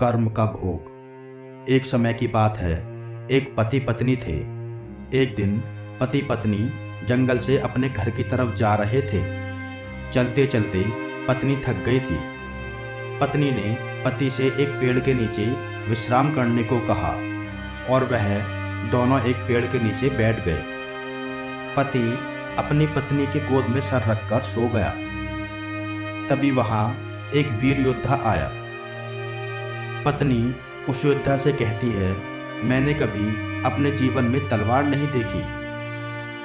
कर्म का भोग। एक समय की बात है, एक पति पत्नी थे। एक दिन पति पत्नी जंगल से अपने घर की तरफ जा रहे थे। चलते चलते पत्नी थक गई थी। पत्नी ने पति से एक पेड़ के नीचे विश्राम करने को कहा और वह दोनों एक पेड़ के नीचे बैठ गए। पति अपनी पत्नी की गोद में सर रखकर सो गया। तभी वहां एक वीर योद्धा आया। पत्नी उस योद्धा से कहती है, मैंने कभी अपने जीवन में तलवार नहीं देखी।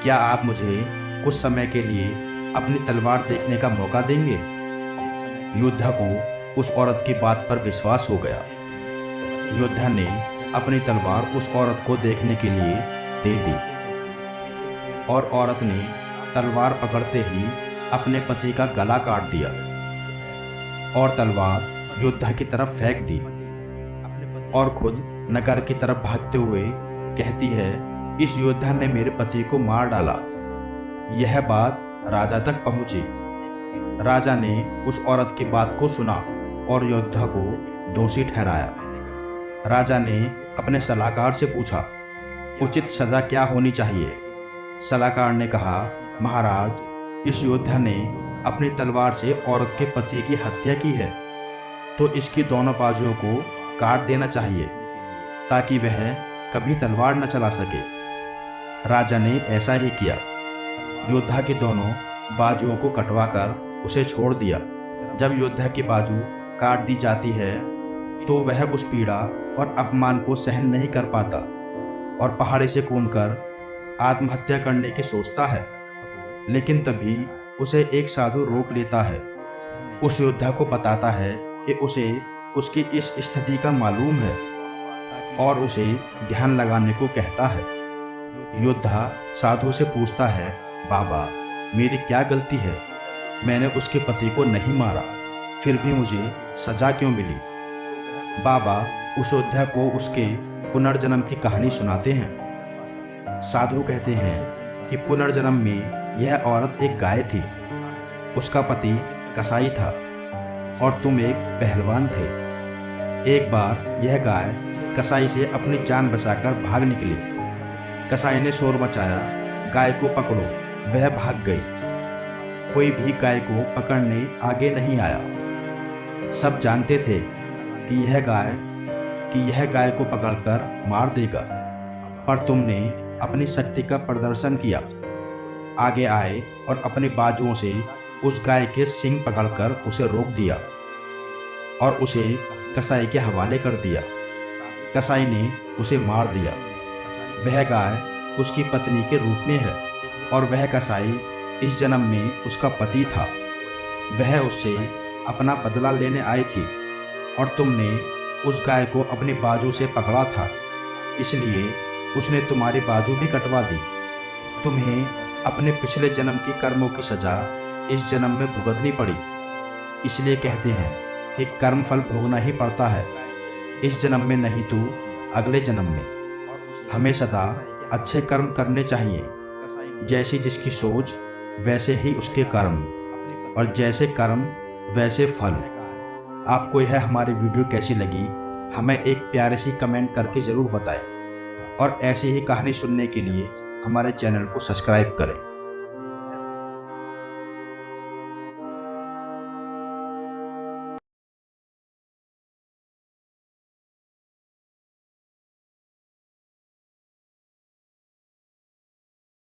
क्या आप मुझे कुछ समय के लिए अपनी तलवार देखने का मौका देंगे? योद्धा को उस औरत की बात पर विश्वास हो गया। योद्धा ने अपनी तलवार उस औरत को देखने के लिए दे दी और औरत ने तलवार पकड़ते ही अपने पति का गला काट दिया और तलवार योद्धा की तरफ फेंक दी और खुद नगर की तरफ भागते हुए कहती है, इस योद्धा ने मेरे पति को मार डाला। यह बात राजा तक पहुंची। राजा ने उस औरत की बात को सुना और योद्धा को दोषी ठहराया। राजा ने अपने सलाहकार से पूछा, उचित सजा क्या होनी चाहिए? सलाहकार ने कहा, महाराज, इस योद्धा ने अपनी तलवार से औरत के पति की हत्या की है, तो इसकी दोनों बाजुओं को काट देना चाहिए ताकि वह कभी तलवार न चला सके। राजा ने ऐसा ही किया। योद्धा की दोनों बाजुओं को कटवाकर उसे छोड़ दिया। जब योद्धा की बाजू काट दी जाती है तो वह उस पीड़ा और अपमान को सहन नहीं कर पाता और पहाड़ी से कूदकर आत्महत्या करने की सोचता है। लेकिन तभी उसे एक साधु रोक लेता है। उस योद्धा को बताता है कि उसे उसकी इस स्थिति का मालूम है और उसे ध्यान लगाने को कहता है। योद्धा साधु से पूछता है, बाबा, मेरी क्या गलती है? मैंने उसके पति को नहीं मारा, फिर भी मुझे सजा क्यों मिली? बाबा उस योद्धा को उसके पुनर्जन्म की कहानी सुनाते हैं। साधु कहते हैं कि पुनर्जन्म में यह औरत एक गाय थी, उसका पति कसाई था और तुम एक पहलवान थे। एक बार यह गाय कसाई से अपनी जान बचाकर भाग निकली। कसाई ने शोर मचाया, गाय को पकड़ो। वह भाग गई। कोई भी गाय को पकड़ने आगे नहीं आया। सब जानते थे कि यह गाय को पकड़कर मार देगा, पर तुमने अपनी शक्ति का प्रदर्शन किया। आगे आए और अपनी बाजुओं से उस गाय के सींग पकड़कर उसे रोक दिया और उसे कसाई के हवाले कर दिया। कसाई ने उसे मार दिया। वह गाय उसकी पत्नी के रूप में है और वह कसाई इस जन्म में उसका पति था। वह उससे अपना बदला लेने आई थी और तुमने उस गाय को अपनी बाजू से पकड़ा था, इसलिए उसने तुम्हारी बाजू भी कटवा दी। तुम्हें अपने पिछले जन्म की कर्मों की सजा इस जन्म में भुगतनी पड़ी। इसलिए कहते हैं कि कर्म फल भोगना ही पड़ता है, इस जन्म में नहीं तो अगले जन्म में। हमें सदा अच्छे कर्म करने चाहिए। जैसी जिसकी सोच वैसे ही उसके कर्म, और जैसे कर्म वैसे फल। आपको यह हमारी वीडियो कैसी लगी हमें एक प्यारी सी कमेंट करके ज़रूर बताएं और ऐसी ही कहानी सुनने के लिए हमारे चैनल को सब्सक्राइब करें।